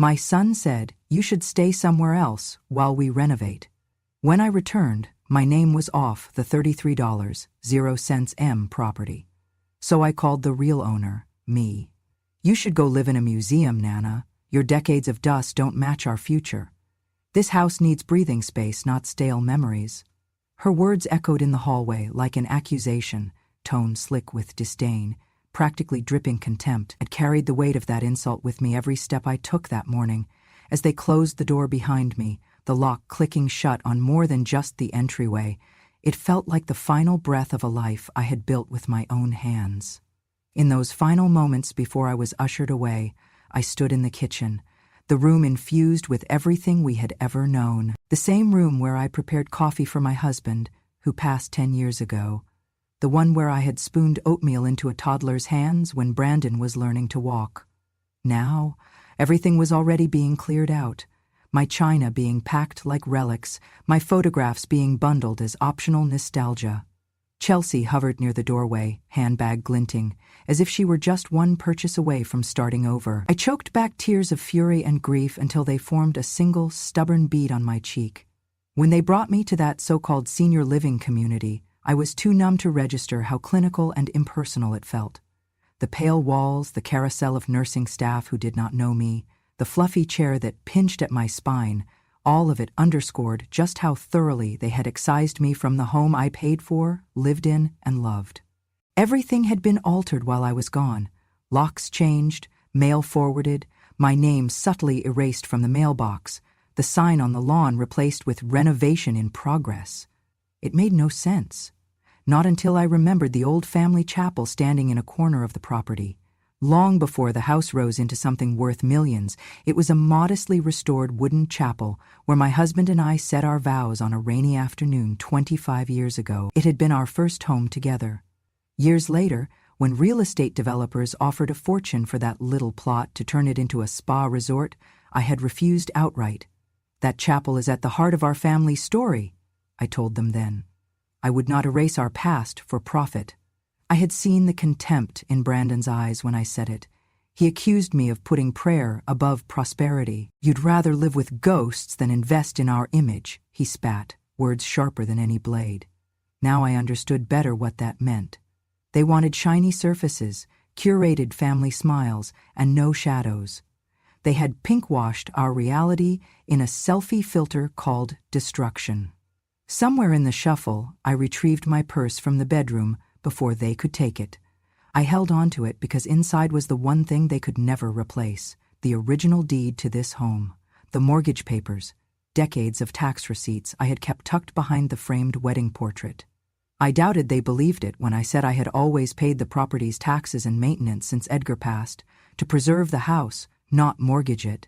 My son said, "You should stay somewhere else while we renovate." When I returned, my name was off the $33.00 property. So I called the real owner, me. "You should go live in a museum, Nana. Your decades of dust don't match our future. This house needs breathing space, not stale memories." Her words echoed in the hallway like an accusation, tone slick with disdain, practically dripping contempt. I carried the weight of that insult with me every step I took that morning. As they closed the door behind me, the lock clicking shut on more than just the entryway, it felt like the final breath of a life I had built with my own hands. In those final moments before I was ushered away, I stood in the kitchen, the room infused with everything we had ever known. The same room where I prepared coffee for my husband, who passed 10 years ago. The one where I had spooned oatmeal into a toddler's hands when Brandon was learning to walk. Now, everything was already being cleared out. My china being packed like relics, my photographs being bundled as optional nostalgia. Chelsea hovered near the doorway, handbag glinting, as if she were just one purchase away from starting over. I choked back tears of fury and grief until they formed a single, stubborn bead on my cheek. When they brought me to that so-called senior living community, I was too numb to register how clinical and impersonal it felt. The pale walls, the carousel of nursing staff who did not know me, the fluffy chair that pinched at my spine, all of it underscored just how thoroughly they had excised me from the home I paid for, lived in, and loved. Everything had been altered while I was gone. Locks changed, mail forwarded, my name subtly erased from the mailbox, the sign on the lawn replaced with "Renovation in progress." It made no sense. Not until I remembered the old family chapel standing in a corner of the property. Long before the house rose into something worth millions, it was a modestly restored wooden chapel where my husband and I said our vows on a rainy afternoon 25 years ago. It had been our first home together. Years later, when real estate developers offered a fortune for that little plot to turn it into a spa resort, I had refused outright. "That chapel is at the heart of our family story," I told them then. I would not erase our past for profit. I had seen the contempt in Brandon's eyes when I said it. He accused me of putting prayer above prosperity. "You'd rather live with ghosts than invest in our image," he spat, words sharper than any blade. Now I understood better what that meant. They wanted shiny surfaces, curated family smiles, and no shadows. They had pink-washed our reality in a selfie filter called destruction. Somewhere in the shuffle, I retrieved my purse from the bedroom before they could take it. I held on to it because inside was the one thing they could never replace, the original deed to this home, the mortgage papers, decades of tax receipts I had kept tucked behind the framed wedding portrait. I doubted they believed it when I said I had always paid the property's taxes and maintenance since Edgar passed, to preserve the house, not mortgage it.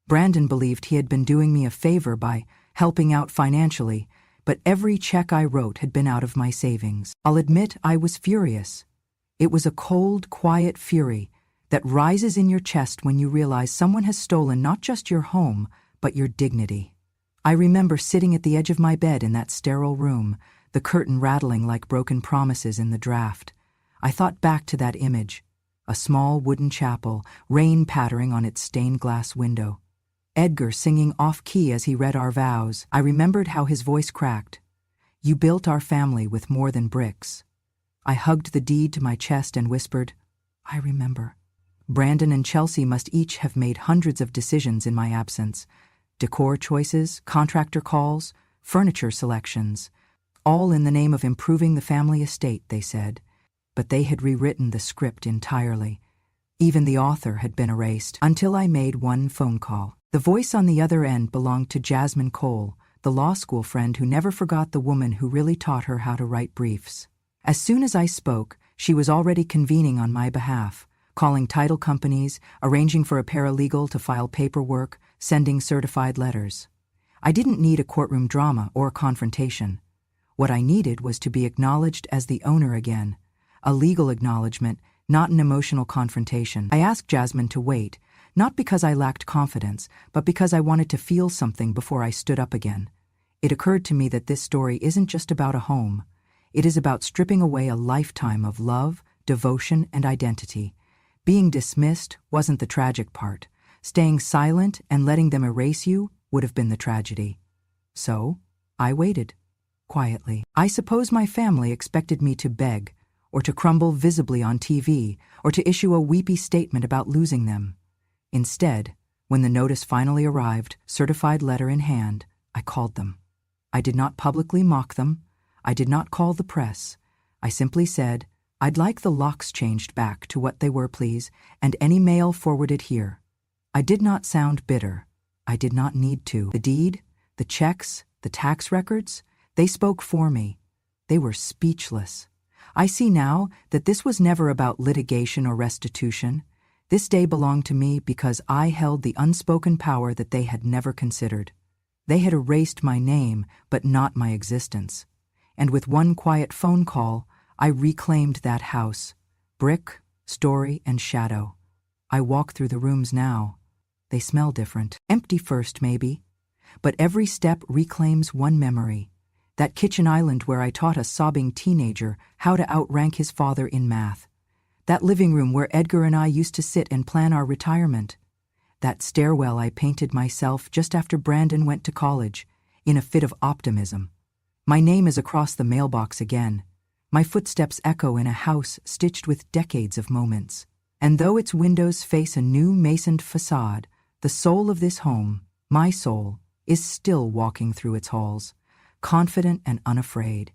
Brandon believed he had been doing me a favor by helping out financially, but every check I wrote had been out of my savings. I'll admit I was furious. It was a cold, quiet fury that rises in your chest when you realize someone has stolen not just your home, but your dignity. I remember sitting at the edge of my bed in that sterile room, the curtain rattling like broken promises in the draft. I thought back to that image, a small wooden chapel, rain pattering on its stained glass window. Edgar singing off-key as he read our vows. I remembered how his voice cracked. "You built our family with more than bricks." I hugged the deed to my chest and whispered, "I remember." Brandon and Chelsea must each have made hundreds of decisions in my absence. Decor choices, contractor calls, furniture selections. All in the name of improving the family estate, they said. But they had rewritten the script entirely. Even the author had been erased, until I made one phone call. The voice on the other end belonged to Jasmine Cole, the law school friend who never forgot the woman who really taught her how to write briefs. As soon as I spoke, she was already convening on my behalf, calling title companies, arranging for a paralegal to file paperwork, sending certified letters. I didn't need a courtroom drama or confrontation. What I needed was to be acknowledged as the owner again, a legal acknowledgement, not an emotional confrontation. I asked Jasmine to wait, not because I lacked confidence, but because I wanted to feel something before I stood up again. It occurred to me that this story isn't just about a home. It is about stripping away a lifetime of love, devotion, and identity. Being dismissed wasn't the tragic part. Staying silent and letting them erase you would have been the tragedy. So, I waited, quietly. I suppose my family expected me to beg, or to crumble visibly on TV, or to issue a weepy statement about losing them. Instead, when the notice finally arrived, certified letter in hand, I called them. I did not publicly mock them. I did not call the press. I simply said, "I'd like the locks changed back to what they were, please, and any mail forwarded here." I did not sound bitter. I did not need to. The deed, the checks, the tax records, they spoke for me. They were speechless. I see now that this was never about litigation or restitution. This day belonged to me because I held the unspoken power that they had never considered. They had erased my name, but not my existence. And with one quiet phone call, I reclaimed that house. Brick, story, and shadow. I walk through the rooms now. They smell different. Empty first, maybe. But every step reclaims one memory. That kitchen island where I taught a sobbing teenager how to outrank his father in math. That living room where Edgar and I used to sit and plan our retirement. That stairwell I painted myself just after Brandon went to college, in a fit of optimism. My name is across the mailbox again. My footsteps echo in a house stitched with decades of moments. And though its windows face a new masoned facade, the soul of this home, my soul, is still walking through its halls, confident and unafraid.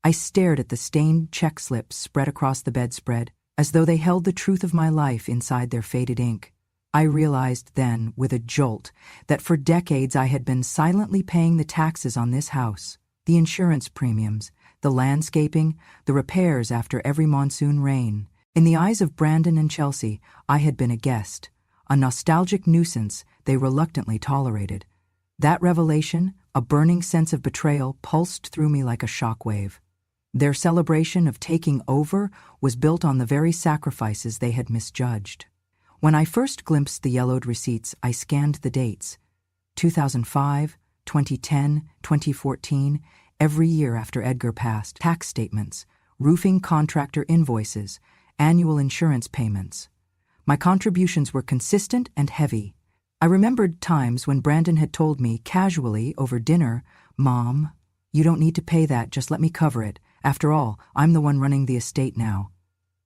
I stared at the stained check slips spread across the bedspread, as though they held the truth of my life inside their faded ink. I realized then, with a jolt, that for decades I had been silently paying the taxes on this house, the insurance premiums, the landscaping, the repairs after every monsoon rain. In the eyes of Brandon and Chelsea, I had been a guest, a nostalgic nuisance they reluctantly tolerated. That revelation, a burning sense of betrayal, pulsed through me like a shockwave. Their celebration of taking over was built on the very sacrifices they had misjudged. When I first glimpsed the yellowed receipts, I scanned the dates. 2005, 2010, 2014, every year after Edgar passed. Tax statements, roofing contractor invoices, annual insurance payments. My contributions were consistent and heavy. I remembered times when Brandon had told me casually over dinner, "Mom, you don't need to pay that, just let me cover it. After all, I'm the one running the estate now."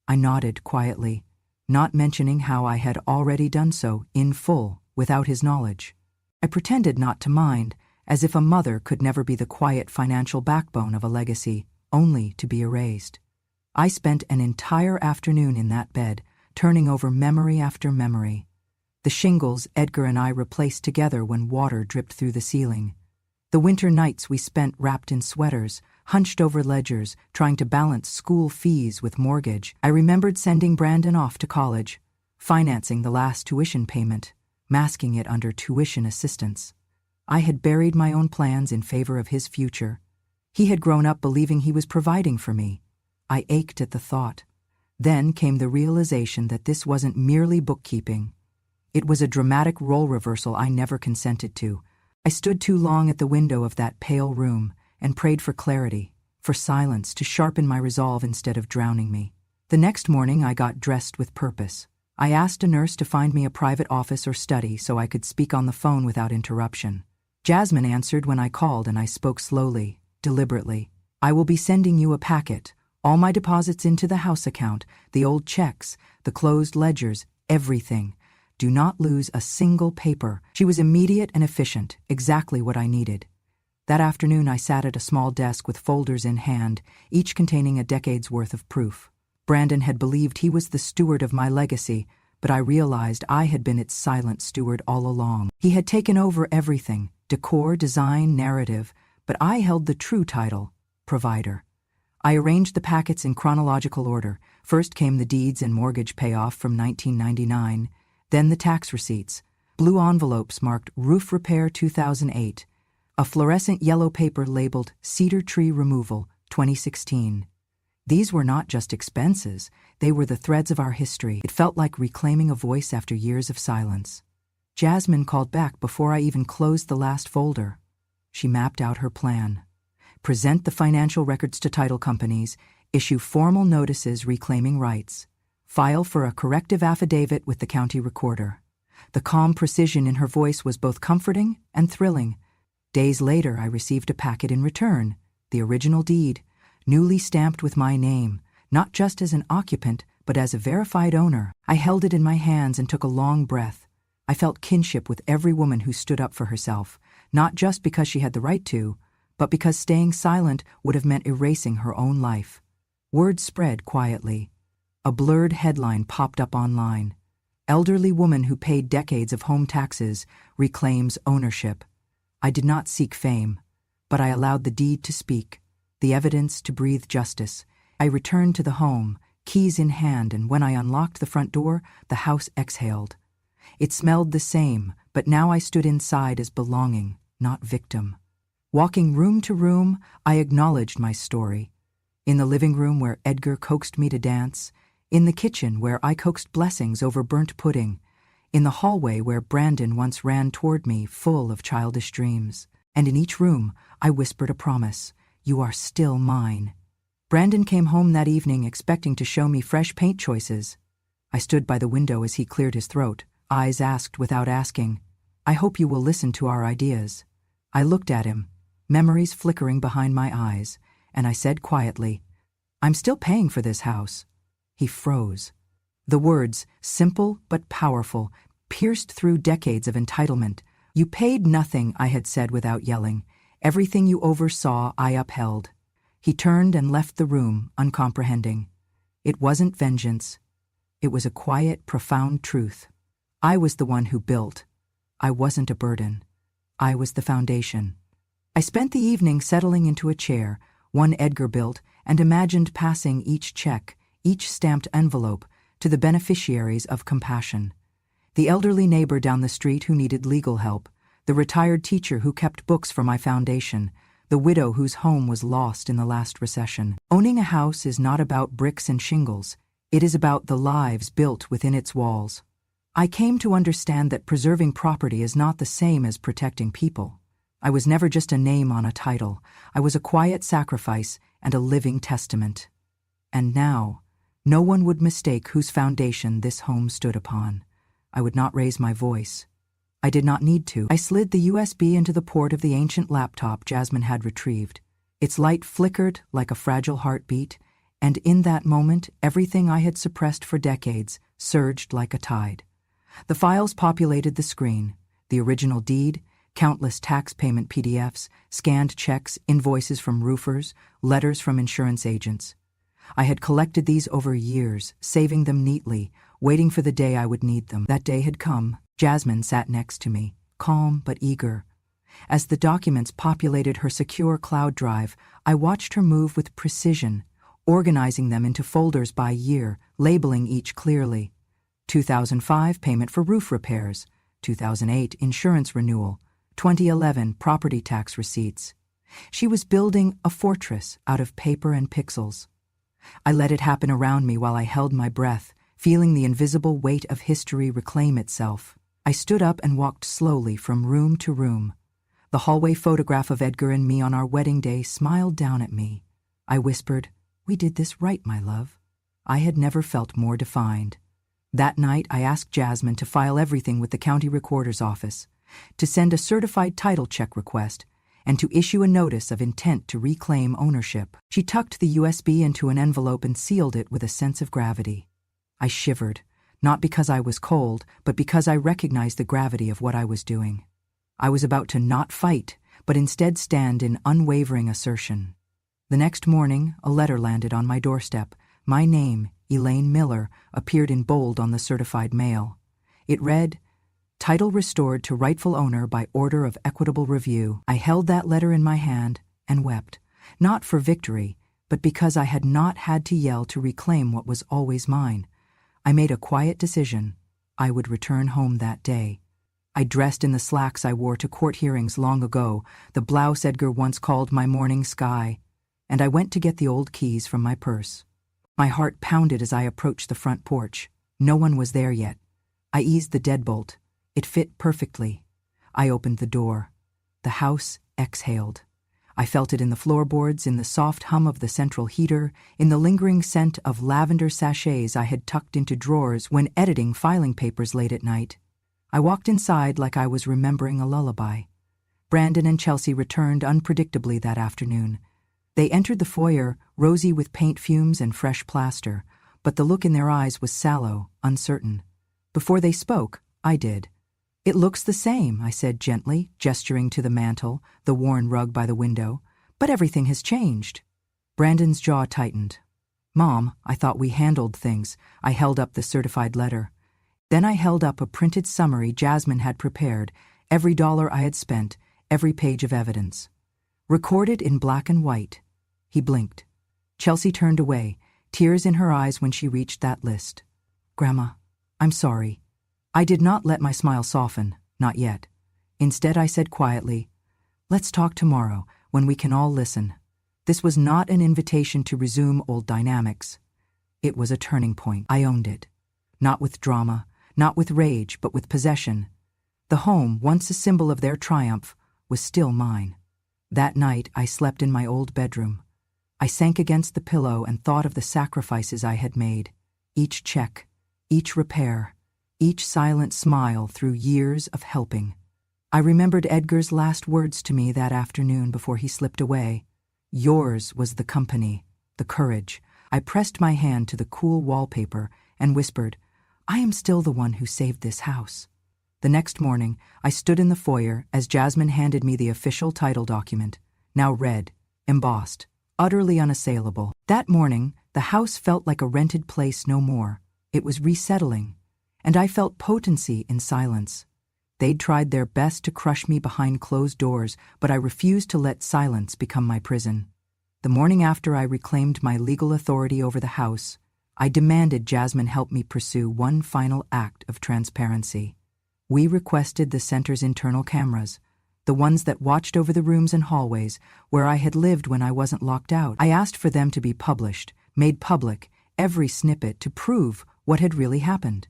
I nodded quietly, not mentioning how I had already done so, in full, without his knowledge. I pretended not to mind, as if a mother could never be the quiet financial backbone of a legacy, only to be erased. I spent an entire afternoon in that bed, turning over memory after memory. The shingles Edgar and I replaced together when water dripped through the ceiling. The winter nights we spent wrapped in sweaters, hunched over ledgers, trying to balance school fees with mortgage. I remembered sending Brandon off to college, financing the last tuition payment, masking it under tuition assistance. I had buried my own plans in favor of his future. He had grown up believing he was providing for me. I ached at the thought. Then came the realization that this wasn't merely bookkeeping. It was a dramatic role reversal I never consented to. I stood too long at the window of that pale room and prayed for clarity, for silence to sharpen my resolve instead of drowning me. The next morning I got dressed with purpose. I asked a nurse to find me a private office or study so I could speak on the phone without interruption. Jasmine answered when I called, and I spoke slowly, deliberately. "I will be sending you a packet. All my deposits into the house account, the old checks, the closed ledgers, everything. Do not lose a single paper." She was immediate and efficient, exactly what I needed. That afternoon I sat at a small desk with folders in hand, each containing a decade's worth of proof. Brandon had believed he was the steward of my legacy, but I realized I had been its silent steward all along. He had taken over everything, decor, design, narrative, but I held the true title, provider. I arranged the packets in chronological order. First came the deeds and mortgage payoff from 1999, then the tax receipts, blue envelopes marked Roof Repair 2008, a fluorescent yellow paper labeled Cedar Tree Removal 2016. These were not just expenses, they were the threads of our history. It felt like reclaiming a voice after years of silence. Jasmine called back before I even closed the last folder. She mapped out her plan. Present the financial records to title companies, issue formal notices reclaiming rights, file for a corrective affidavit with the county recorder. The calm precision in her voice was both comforting and thrilling. Days later, I received a packet in return, the original deed, newly stamped with my name, not just as an occupant, but as a verified owner. I held it in my hands and took a long breath. I felt kinship with every woman who stood up for herself, not just because she had the right to, but because staying silent would have meant erasing her own life. Word spread quietly. A blurred headline popped up online. Elderly woman who paid decades of home taxes reclaims ownership. I did not seek fame, but I allowed the deed to speak, the evidence to breathe justice. I returned to the home, keys in hand, and when I unlocked the front door, the house exhaled. It smelled the same, but now I stood inside as belonging, not victim. Walking room to room, I acknowledged my story. In the living room where Edgar coaxed me to dance, in the kitchen where I coaxed blessings over burnt pudding, in the hallway where Brandon once ran toward me full of childish dreams, and in each room I whispered a promise, "You are still mine." Brandon came home that evening expecting to show me fresh paint choices. I stood by the window as he cleared his throat, eyes asked without asking, "I hope you will listen to our ideas." I looked at him, memories flickering behind my eyes, and I said quietly, "I'm still paying for this house." He froze. The words, simple but powerful, pierced through decades of entitlement. "You paid nothing," I had said without yelling. "Everything you oversaw, I upheld." He turned and left the room, uncomprehending. It wasn't vengeance. It was a quiet, profound truth. I was the one who built. I wasn't a burden. I was the foundation. I spent the evening settling into a chair, one Edgar built, and imagined passing each check, each stamped envelope, to the beneficiaries of compassion. The elderly neighbor down the street who needed legal help, the retired teacher who kept books for my foundation, the widow whose home was lost in the last recession. Owning a house is not about bricks and shingles. It is about the lives built within its walls. I came to understand that preserving property is not the same as protecting people. I was never just a name on a title. I was a quiet sacrifice and a living testament. And now, no one would mistake whose foundation this home stood upon. I would not raise my voice. I did not need to. I slid the USB into the port of the ancient laptop Jasmine had retrieved. Its light flickered like a fragile heartbeat, and in that moment, everything I had suppressed for decades surged like a tide. The files populated the screen: the original deed, countless tax payment PDFs, scanned checks, invoices from roofers, letters from insurance agents. I had collected these over years, saving them neatly, waiting for the day I would need them. That day had come. Jasmine sat next to me, calm but eager. As the documents populated her secure cloud drive, I watched her move with precision, organizing them into folders by year, labeling each clearly. 2005 payment for roof repairs, 2008 insurance renewal, 2011 property tax receipts. She was building a fortress out of paper and pixels. I let it happen around me while I held my breath, feeling the invisible weight of history reclaim itself. I stood up and walked slowly from room to room. The hallway photograph of Edgar and me on our wedding day smiled down at me. I whispered, "We did this right, my love." I had never felt more defined. That night, I asked Jasmine to file everything with the county recorder's office, to send a certified title check request, and to issue a notice of intent to reclaim ownership. She tucked the USB into an envelope and sealed it with a sense of gravity. I shivered, not because I was cold, but because I recognized the gravity of what I was doing. I was about to not fight, but instead stand in unwavering assertion. The next morning, a letter landed on my doorstep. My name, Elaine Miller, appeared in bold on the certified mail. It read, "Title restored to rightful owner by order of equitable review." I held that letter in my hand and wept, not for victory, but because I had not had to yell to reclaim what was always mine. I made a quiet decision. I would return home that day. I dressed in the slacks I wore to court hearings long ago, the blouse Edgar once called my morning sky, and I went to get the old keys from my purse. My heart pounded as I approached the front porch. No one was there yet. I eased the deadbolt. It fit perfectly. I opened the door. The house exhaled. I felt it in the floorboards, in the soft hum of the central heater, in the lingering scent of lavender sachets I had tucked into drawers when editing filing papers late at night. I walked inside like I was remembering a lullaby. Brandon and Chelsea returned unpredictably that afternoon. They entered the foyer, rosy with paint fumes and fresh plaster, but the look in their eyes was sallow, uncertain. Before they spoke, I did. "It looks the same," I said gently, gesturing to the mantel, the worn rug by the window. "But everything has changed." Brandon's jaw tightened. "Mom, I thought we handled things." I held up the certified letter. Then I held up a printed summary Jasmine had prepared, every dollar I had spent, every page of evidence. Recorded in black and white. He blinked. Chelsea turned away, tears in her eyes when she reached that list. "Grandma, I'm sorry." I did not let my smile soften, not yet. Instead, I said quietly, "Let's talk tomorrow, when we can all listen." This was not an invitation to resume old dynamics. It was a turning point. I owned it. Not with drama, not with rage, but with possession. The home, once a symbol of their triumph, was still mine. That night, I slept in my old bedroom. I sank against the pillow and thought of the sacrifices I had made. Each check, each repair, each silent smile through years of helping. I remembered Edgar's last words to me that afternoon before he slipped away. Yours was the company, the courage. I pressed my hand to the cool wallpaper and whispered, "I am still the one who saved this house." The next morning, I stood in the foyer as Jasmine handed me the official title document, now red, embossed, utterly unassailable. That morning, the house felt like a rented place no more. It was resettling, and I felt potency in silence. They'd tried their best to crush me behind closed doors, but I refused to let silence become my prison. The morning after I reclaimed my legal authority over the house, I demanded Jasmine help me pursue one final act of transparency. We requested the center's internal cameras, the ones that watched over the rooms and hallways where I had lived when I wasn't locked out. I asked for them to be published, made public, every snippet to prove what had really happened.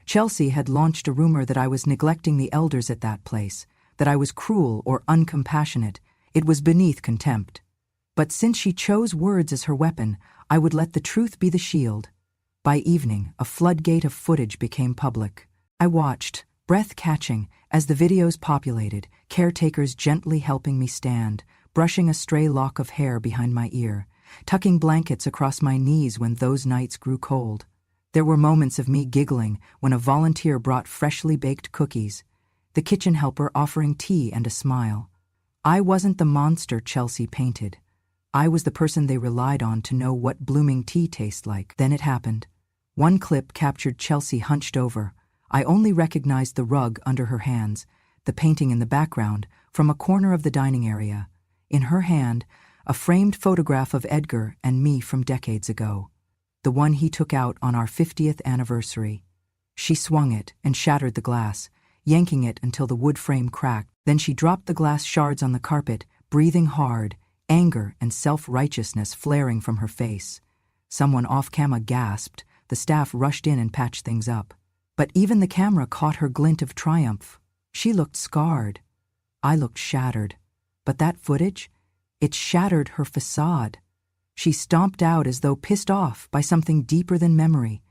Chelsea had launched a rumor that I was neglecting the elders at that place, that I was cruel or uncompassionate. It was beneath contempt. But since she chose words as her weapon, I would let the truth be the shield. By evening, a floodgate of footage became public. I watched, breath-catching, as the videos populated, caretakers gently helping me stand, brushing a stray lock of hair behind my ear, tucking blankets across my knees when those nights grew cold. There were moments of me giggling when a volunteer brought freshly baked cookies, the kitchen helper offering tea and a smile. I wasn't the monster Chelsea painted. I was the person they relied on to know what blooming tea tastes like. Then it happened. One clip captured Chelsea hunched over. I only recognized the rug under her hands, the painting in the background, from a corner of the dining area. In her hand, a framed photograph of Edgar and me from decades ago. The one he took out on our 50th anniversary. She swung it and shattered the glass, yanking it until the wood frame cracked. Then she dropped the glass shards on the carpet, breathing hard, anger and self-righteousness flaring from her face. Someone off-camera gasped. The staff rushed in and patched things up. But even the camera caught her glint of triumph. She looked scarred. I looked shattered. But that footage? It shattered her facade. She stomped out as though pissed off by something deeper than memory.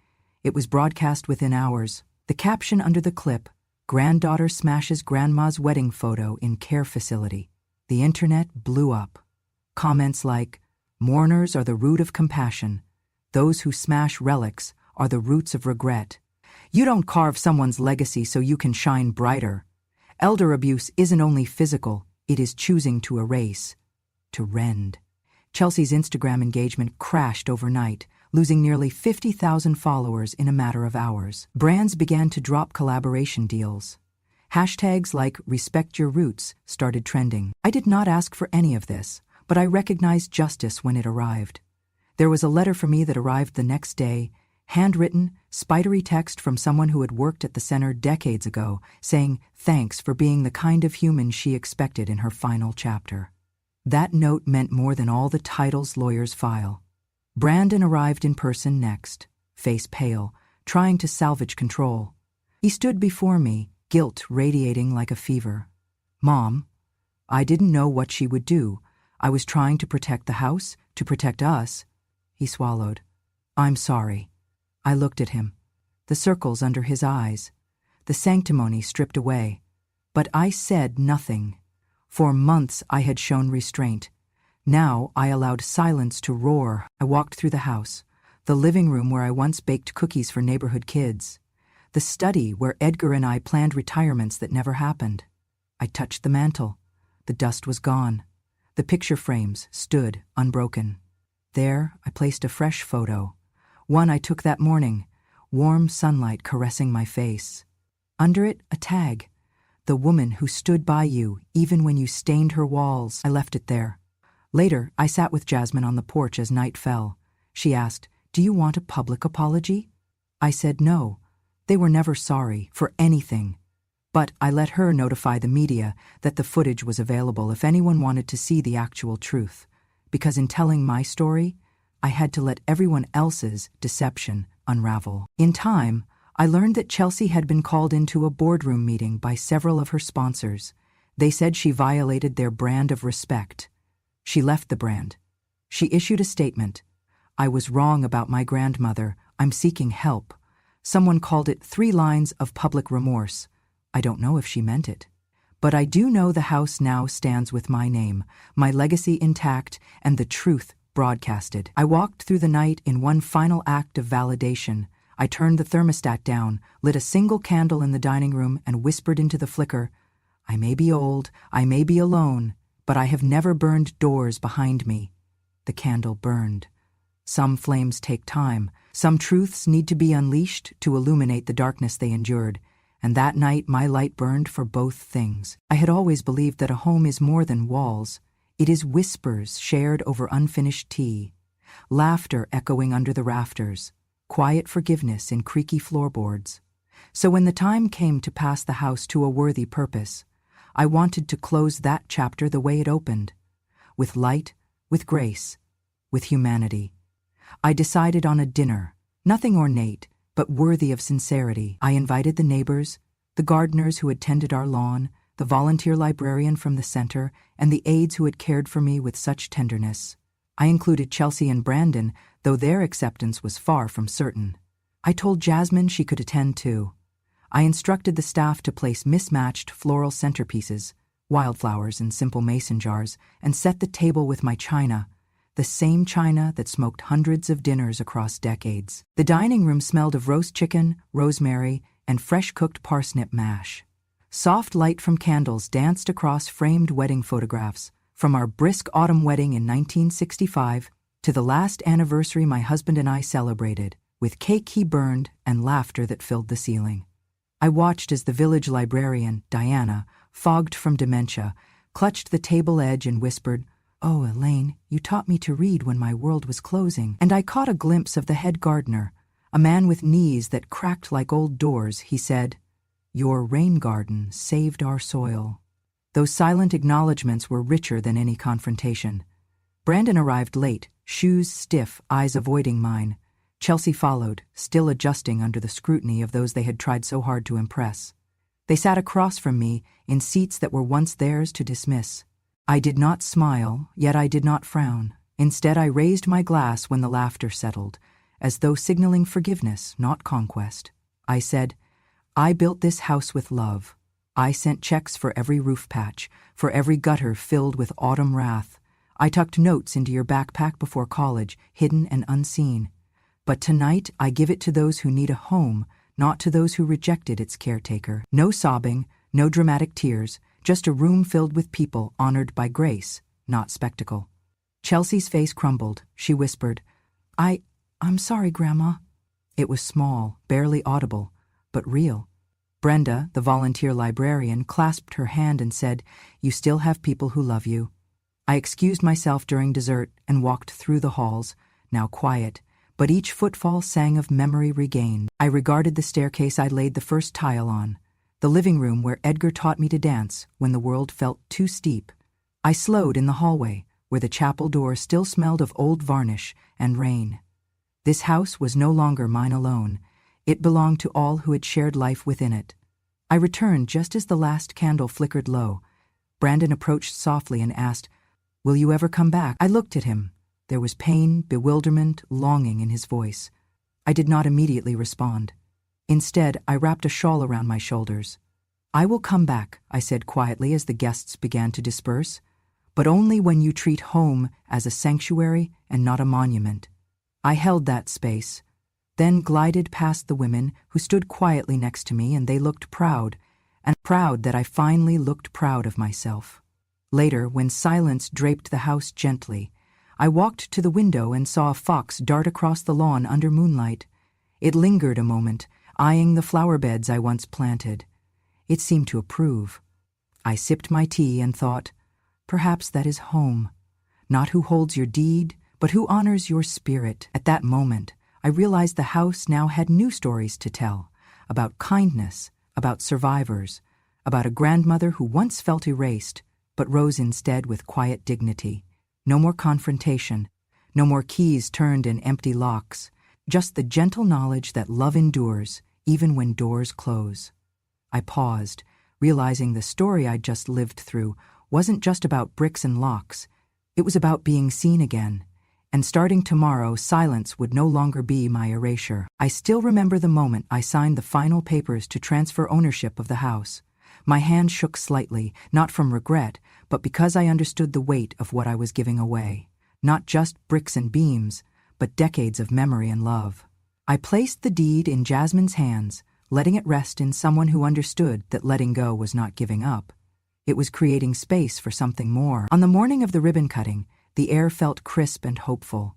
It was broadcast within hours. The caption under the clip, "Granddaughter smashes grandma's wedding photo in care facility." The internet blew up. Comments like, "Mourners are the root of compassion. Those who smash relics are the roots of regret. You don't carve someone's legacy so you can shine brighter. Elder abuse isn't only physical, it is choosing to erase, to rend." Chelsea's Instagram engagement crashed overnight, losing nearly 50,000 followers in a matter of hours. Brands began to drop collaboration deals. Hashtags like "Respect Your Roots" started trending. I did not ask for any of this, but I recognized justice when it arrived. There was a letter for me that arrived the next day, handwritten, spidery text from someone who had worked at the center decades ago, saying thanks for being the kind of human she expected in her final chapter. That note meant more than all the titles lawyers file. Brandon arrived in person next, face pale, trying to salvage control. He stood before me, guilt radiating like a fever. "Mom, I didn't know what she would do. I was trying to protect the house, to protect us." He swallowed. "I'm sorry." I looked at him. The circles under his eyes. the sanctimony stripped away. But I said nothing. For months I had shown restraint. Now I allowed silence to roar. I walked through the house, the living room where I once baked cookies for neighborhood kids, the study where Edgar and I planned retirements that never happened. I touched the mantel. The dust was gone. The picture frames stood unbroken. There I placed a fresh photo, one I took that morning, warm sunlight caressing my face. Under it, a tag, "The woman who stood by you even when you stained her walls." I left it there. Later, I sat with Jasmine on the porch as night fell. She asked, "Do you want a public apology?" I said no. They were never sorry for anything. But I let her notify the media that the footage was available if anyone wanted to see the actual truth, because in telling my story, I had to let everyone else's deception unravel. In time, I learned that Chelsea had been called into a boardroom meeting by several of her sponsors. They said she violated their brand of respect. She left the brand. She issued a statement. "I was wrong about my grandmother. I'm seeking help." Someone called it 3 lines of public remorse. I don't know if she meant it. But I do know the house now stands with my name, my legacy intact, and the truth broadcasted. I walked through the night in one final act of validation. I turned the thermostat down, lit a single candle in the dining room, and whispered into the flicker, "I may be old, I may be alone, but I have never burned doors behind me." The candle burned. Some flames take time. Some truths need to be unleashed to illuminate the darkness they endured. And that night my light burned for both things. I had always believed that a home is more than walls. It is whispers shared over unfinished tea, laughter echoing under the rafters, quiet forgiveness in creaky floorboards. So when the time came to pass the house to a worthy purpose, I wanted to close that chapter the way it opened, with light, with grace, with humanity. I decided on a dinner, nothing ornate, but worthy of sincerity. I invited the neighbors, the gardeners who had tended our lawn, the volunteer librarian from the center, and the aides who had cared for me with such tenderness. I included Chelsea and Brandon, though their acceptance was far from certain. I told Jasmine she could attend too. I instructed the staff to place mismatched floral centerpieces, wildflowers in simple mason jars, and set the table with my china, the same china that smoked hundreds of dinners across decades. The dining room smelled of roast chicken, rosemary, and fresh-cooked parsnip mash. Soft light from candles danced across framed wedding photographs, from our brisk autumn wedding in 1965 to the last anniversary my husband and I celebrated, with cake he burned and laughter that filled the ceiling. I watched as the village librarian, Diana, fogged from dementia, clutched the table edge and whispered, "Oh, Elaine, you taught me to read when my world was closing." And I caught a glimpse of the head gardener, a man with knees that cracked like old doors. He said, "Your rain garden saved our soil." Those silent acknowledgments were richer than any confrontation. Brandon arrived late, shoes stiff, eyes avoiding mine. Chelsea followed, still adjusting under the scrutiny of those they had tried so hard to impress. They sat across from me in seats that were once theirs to dismiss. I did not smile, yet I did not frown. Instead, I raised my glass when the laughter settled, as though signaling forgiveness, not conquest. I said, "I built this house with love. I sent checks for every roof patch, for every gutter filled with autumn wrath. I tucked notes into your backpack before college, hidden and unseen. But tonight, I give it to those who need a home, not to those who rejected its caretaker." No sobbing, no dramatic tears, just a room filled with people honored by grace, not spectacle. Chelsea's face crumbled. She whispered, I'm sorry, Grandma." It was small, barely audible, but real. Brenda, the volunteer librarian, clasped her hand and said, "You still have people who love you." I excused myself during dessert and walked through the halls, now quiet, but each footfall sang of memory regained. I regarded the staircase I'd laid the first tile on, the living room where Edgar taught me to dance when the world felt too steep. I slowed in the hallway, where the chapel door still smelled of old varnish and rain. This house was no longer mine alone. It belonged to all who had shared life within it. I returned just as the last candle flickered low. Brandon approached softly and asked, "Will you ever come back?" I looked at him. There was pain, bewilderment, longing in his voice. I did not immediately respond. Instead, I wrapped a shawl around my shoulders. "I will come back," I said quietly as the guests began to disperse, "but only when you treat home as a sanctuary and not a monument." I held that space, then glided past the women who stood quietly next to me, and they looked proud, and proud that I finally looked proud of myself. Later, when silence draped the house gently, I walked to the window and saw a fox dart across the lawn under moonlight. It lingered a moment, eyeing the flower beds I once planted. It seemed to approve. I sipped my tea and thought, perhaps that is home. Not who holds your deed, but who honors your spirit. At that moment, I realized the house now had new stories to tell, about kindness, about survivors, about a grandmother who once felt erased, but rose instead with quiet dignity. No more confrontation, no more keys turned in empty locks, just the gentle knowledge that love endures, even when doors close. I paused, realizing the story I'd just lived through wasn't just about bricks and locks. It was about being seen again. And starting tomorrow, silence would no longer be my erasure. I still remember the moment I signed the final papers to transfer ownership of the house. My hand shook slightly, not from regret, but because I understood the weight of what I was giving away. Not just bricks and beams, but decades of memory and love. I placed the deed in Jasmine's hands, letting it rest in someone who understood that letting go was not giving up. It was creating space for something more. On the morning of the ribbon cutting, the air felt crisp and hopeful.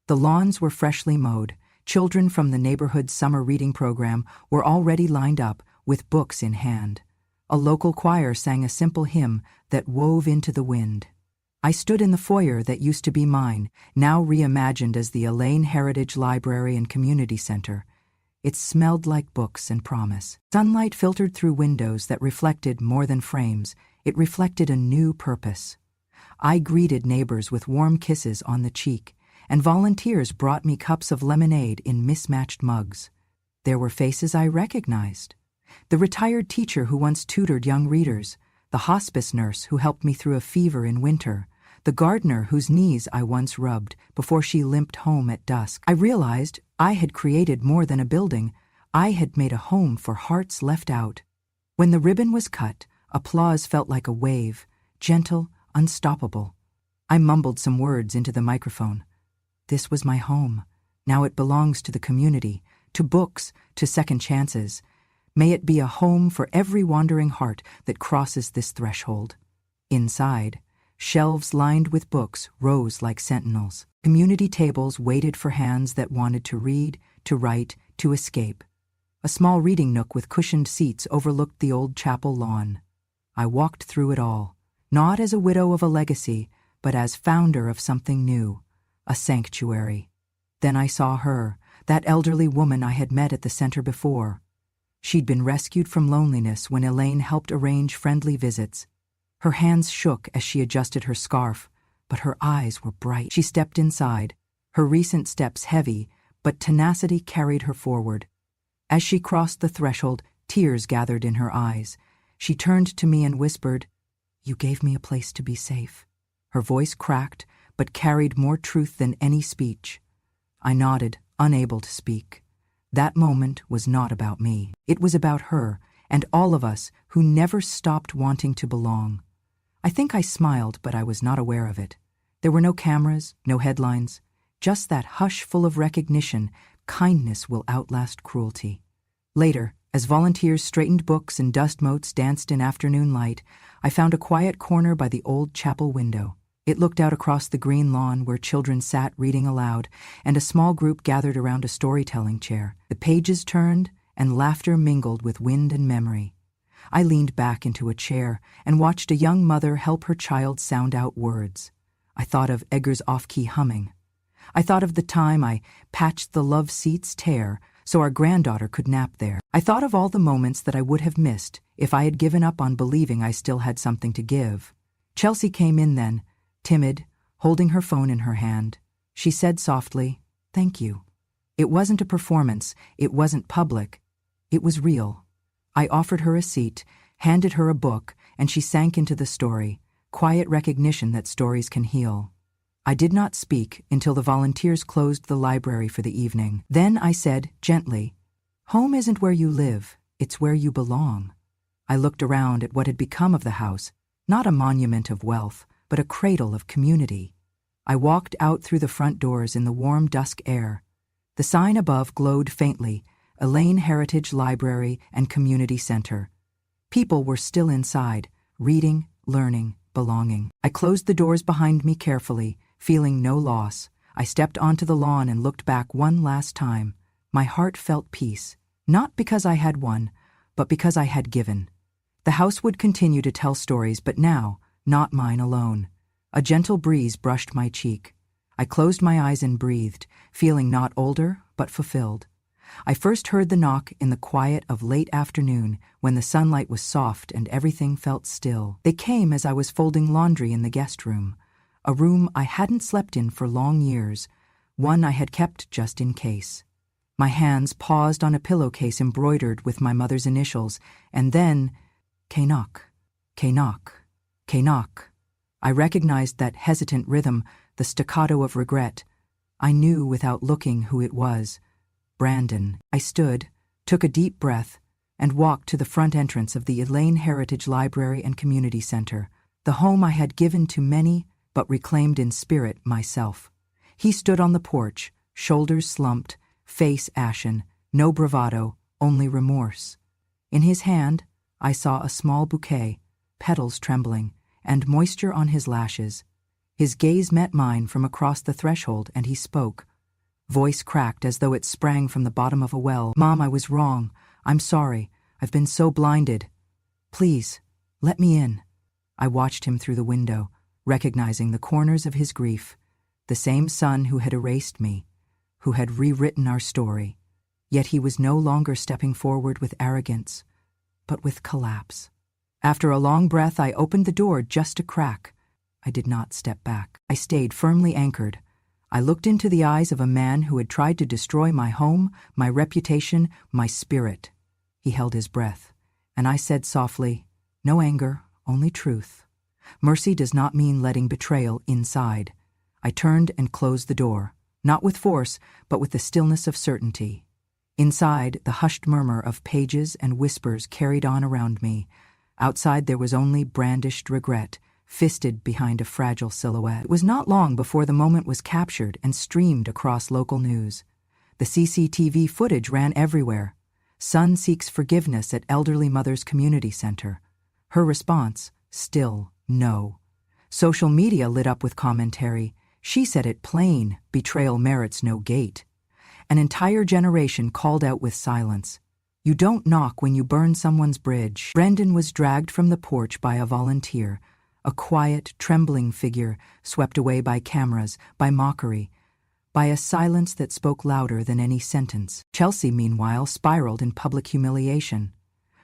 The lawns were freshly mowed. Children from the neighborhood summer reading program were already lined up with books in hand. A local choir sang a simple hymn that wove into the wind. I stood in the foyer that used to be mine, now reimagined as the Elaine Heritage Library and Community Center. It smelled like books and promise. Sunlight filtered through windows that reflected more than frames. It reflected a new purpose. I greeted neighbors with warm kisses on the cheek, and volunteers brought me cups of lemonade in mismatched mugs. There were faces I recognized. The retired teacher who once tutored young readers, the hospice nurse who helped me through a fever in winter, the gardener whose knees I once rubbed before she limped home at dusk. I realized I had created more than a building. I had made a home for hearts left out. When the ribbon was cut, applause felt like a wave, gentle, unstoppable. I mumbled some words into the microphone. This was my home. Now it belongs to the community, to books, to second chances. May it be a home for every wandering heart that crosses this threshold. Inside, shelves lined with books rose like sentinels. Community tables waited for hands that wanted to read, to write, to escape. A small reading nook with cushioned seats overlooked the old chapel lawn. I walked through it all, not as a widow of a legacy, but as founder of something new, a sanctuary. Then I saw her, that elderly woman I had met at the center before. She'd been rescued from loneliness when Elaine helped arrange friendly visits. Her hands shook as she adjusted her scarf, but her eyes were bright. She stepped inside, her recent steps heavy, but tenacity carried her forward. As she crossed the threshold, tears gathered in her eyes. She turned to me and whispered, "You gave me a place to be safe." Her voice cracked, but carried more truth than any speech. I nodded, unable to speak. That moment was not about me. It was about her, and all of us who never stopped wanting to belong. I think I smiled, but I was not aware of it. There were no cameras, no headlines, just that hush full of recognition. Kindness will outlast cruelty. Later, as volunteers straightened books and dust motes danced in afternoon light, I found a quiet corner by the old chapel window. It looked out across the green lawn where children sat reading aloud, and a small group gathered around a storytelling chair. The pages turned, and laughter mingled with wind and memory. I leaned back into a chair and watched a young mother help her child sound out words. I thought of Edgar's off-key humming. I thought of the time I patched the love seat's tear so our granddaughter could nap there. I thought of all the moments that I would have missed if I had given up on believing I still had something to give. Chelsea came in then, timid, holding her phone in her hand. She said softly, "Thank you." It wasn't a performance, it wasn't public, it was real. I offered her a seat, handed her a book, and she sank into the story, quiet recognition that stories can heal. I did not speak until the volunteers closed the library for the evening. Then I said, gently, Home isn't where you live, it's where you belong. I looked around at what had become of the house, not a monument of wealth, but a cradle of community. I walked out through the front doors in the warm dusk air. The sign above glowed faintly, Elaine Heritage Library and Community Center. People were still inside, reading, learning, belonging. I closed the doors behind me carefully, feeling no loss. I stepped onto the lawn and looked back one last time. My heart felt peace, not because I had won, but because I had given. The house would continue to tell stories, but now, not mine alone. A gentle breeze brushed my cheek. I closed my eyes and breathed, feeling not older, but fulfilled. I first heard the knock in the quiet of late afternoon, when the sunlight was soft and everything felt still. They came as I was folding laundry in the guest room, a room I hadn't slept in for long years, one I had kept just in case. My hands paused on a pillowcase embroidered with my mother's initials, and then, Knock, knock, knock. I recognized that hesitant rhythm, the staccato of regret. I knew without looking who it was. Brandon. I stood, took a deep breath, and walked to the front entrance of the Elaine Heritage Library and Community Center, the home I had given to many, but reclaimed in spirit myself. He stood on the porch, shoulders slumped, face ashen, no bravado, only remorse. In his hand, I saw a small bouquet, petals trembling, and moisture on his lashes. His gaze met mine from across the threshold, and he spoke. Voice cracked as though it sprang from the bottom of a well. "Mom, I was wrong. I'm sorry. I've been so blinded. Please, let me in." I watched him through the window, recognizing the corners of his grief, the same son who had erased me, who had rewritten our story. Yet he was no longer stepping forward with arrogance, but with collapse. After a long breath, I opened the door just a crack. I did not step back. I stayed firmly anchored. I looked into the eyes of a man who had tried to destroy my home, my reputation, my spirit. He held his breath, and I said softly, "No anger, only truth. Mercy does not mean letting betrayal inside." I turned and closed the door, not with force, but with the stillness of certainty. Inside, the hushed murmur of pages and whispers carried on around me. Outside, there was only brandished regret, fisted behind a fragile silhouette. It was not long before the moment was captured and streamed across local news. The CCTV footage ran everywhere. Son seeks forgiveness at elderly mother's community center. Her response, still no. Social media lit up with commentary. She said it plain, betrayal merits no gate. An entire generation called out with silence. You don't knock when you burn someone's bridge. Brendan was dragged from the porch by a volunteer, a quiet, trembling figure swept away by cameras, by mockery, by a silence that spoke louder than any sentence. Chelsea, meanwhile, spiraled in public humiliation.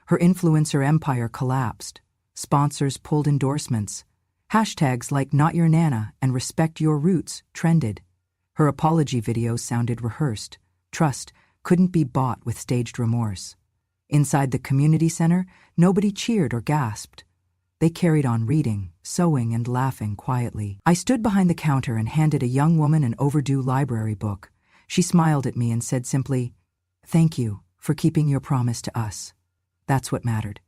Her influencer empire collapsed. Sponsors pulled endorsements. Hashtags like Not Your Nana and Respect Your Roots trended. Her apology videos sounded rehearsed. Trust couldn't be bought with staged remorse. Inside the community center, nobody cheered or gasped. They carried on reading, sewing, and laughing quietly. I stood behind the counter and handed a young woman an overdue library book. She smiled at me and said simply, "Thank you for keeping your promise to us." That's what mattered.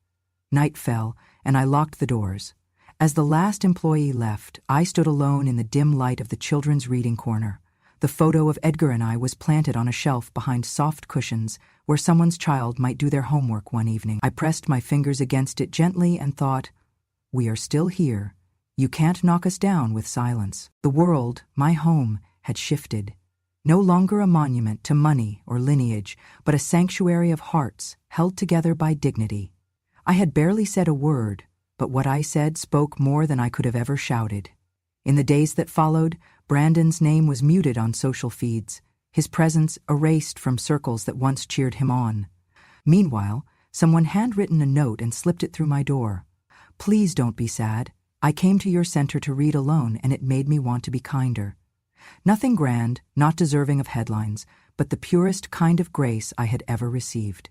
Night fell, and I locked the doors. As the last employee left, I stood alone in the dim light of the children's reading corner. The photo of Edgar and I was planted on a shelf behind soft cushions where someone's child might do their homework one evening. I pressed my fingers against it gently and thought, we are still here. You can't knock us down with silence. The world, my home, had shifted. No longer a monument to money or lineage, but a sanctuary of hearts held together by dignity. I had barely said a word, but what I said spoke more than I could have ever shouted. In the days that followed, Brandon's name was muted on social feeds, his presence erased from circles that once cheered him on. Meanwhile, someone handwritten a note and slipped it through my door. "Please don't be sad. I came to your center to read alone, and it made me want to be kinder." Nothing grand, not deserving of headlines, but the purest kind of grace I had ever received.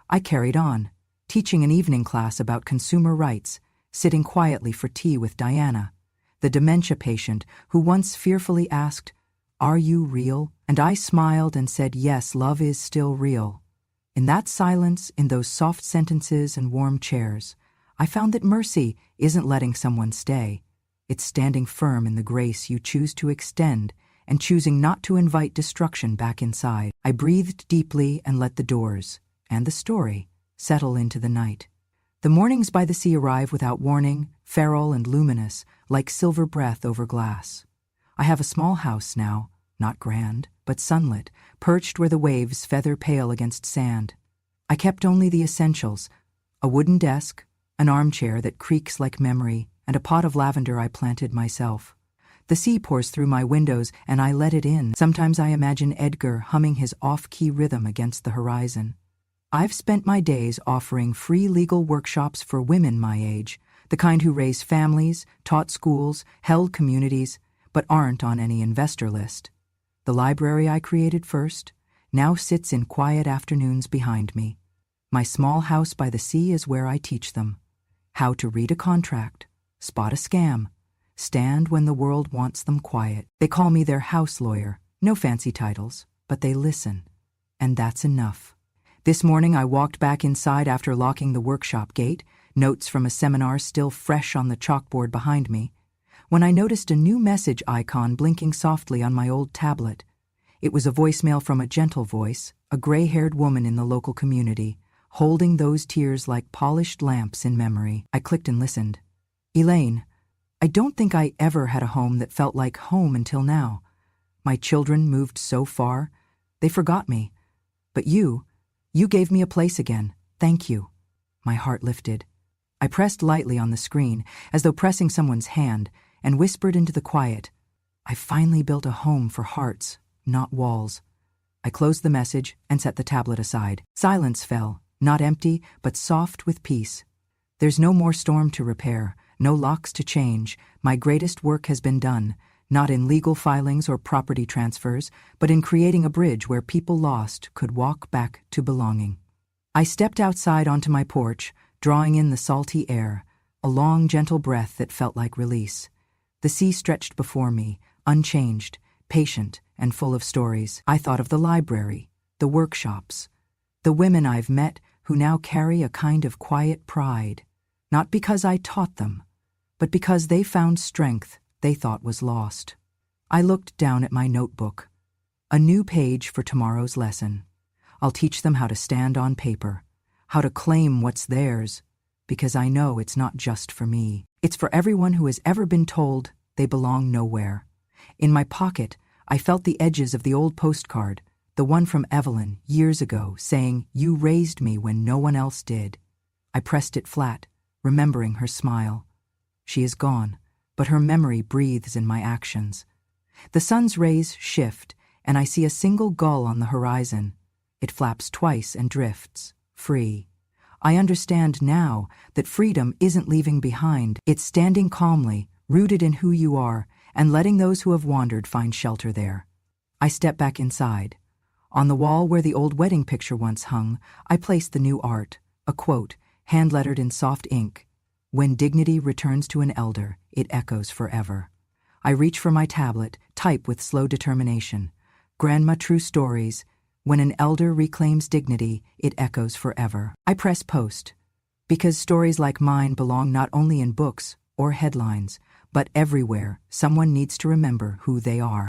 I carried on, teaching an evening class about consumer rights, sitting quietly for tea with Diana, the dementia patient who once fearfully asked, "Are you real?" And I smiled and said, "Yes, love is still real." In that silence, in those soft sentences and warm chairs, I found that mercy isn't letting someone stay. It's standing firm in the grace you choose to extend and choosing not to invite destruction back inside. I breathed deeply and let the doors, and the story, settle into the night. The mornings by the sea arrive without warning, feral and luminous, like silver breath over glass. I have a small house now, not grand, but sunlit, perched where the waves feather pale against sand. I kept only the essentials: a wooden desk, an armchair that creaks like memory, and a pot of lavender I planted myself. The sea pours through my windows, and I let it in. Sometimes I imagine Edgar humming his off-key rhythm against the horizon. I've spent my days offering free legal workshops for women my age, the kind who raise families, taught schools, held communities, but aren't on any investor list. The library I created first now sits in quiet afternoons behind me. My small house by the sea is where I teach them how to read a contract, spot a scam, stand when the world wants them quiet. They call me their house lawyer. No fancy titles, but they listen. And that's enough. This morning I walked back inside after locking the workshop gate, notes from a seminar still fresh on the chalkboard behind me, when I noticed a new message icon blinking softly on my old tablet. It was a voicemail from a gentle voice, a gray-haired woman in the local community, holding those tears like polished lamps in memory. I clicked and listened. Elaine, I don't think I ever had a home that felt like home until now. My children moved so far. They forgot me. But you gave me a place again. Thank you. My heart lifted. I pressed lightly on the screen, as though pressing someone's hand, and whispered into the quiet, I finally built a home for hearts, not walls. I closed the message and set the tablet aside. Silence fell, not empty, but soft with peace. There's no more storm to repair, no locks to change. My greatest work has been done, not in legal filings or property transfers, but in creating a bridge where people lost could walk back to belonging. I stepped outside onto my porch, drawing in the salty air, a long, gentle breath that felt like release. The sea stretched before me, unchanged, patient, and full of stories. I thought of the library, the workshops, the women I've met who now carry a kind of quiet pride, not because I taught them, but because they found strength they thought was lost. I looked down at my notebook. A new page for tomorrow's lesson. I'll teach them how to stand on paper, how to claim what's theirs, because I know it's not just for me. It's for everyone who has ever been told they belong nowhere. In my pocket, I felt the edges of the old postcard, the one from Evelyn years ago, saying, "You raised me when no one else did." I pressed it flat, remembering her smile. She is gone, but her memory breathes in my actions. The sun's rays shift, and I see a single gull on the horizon. It flaps twice and drifts, free. I understand now that freedom isn't leaving behind. It's standing calmly, rooted in who you are, and letting those who have wandered find shelter there. I step back inside. On the wall where the old wedding picture once hung, I place the new art, a quote, hand-lettered in soft ink. When dignity returns to an elder, it echoes forever. I reach for my tablet, type with slow determination. Grandma True Stories. When an elder reclaims dignity, it echoes forever. I press post, because stories like mine belong not only in books or headlines, but everywhere someone needs to remember who they are.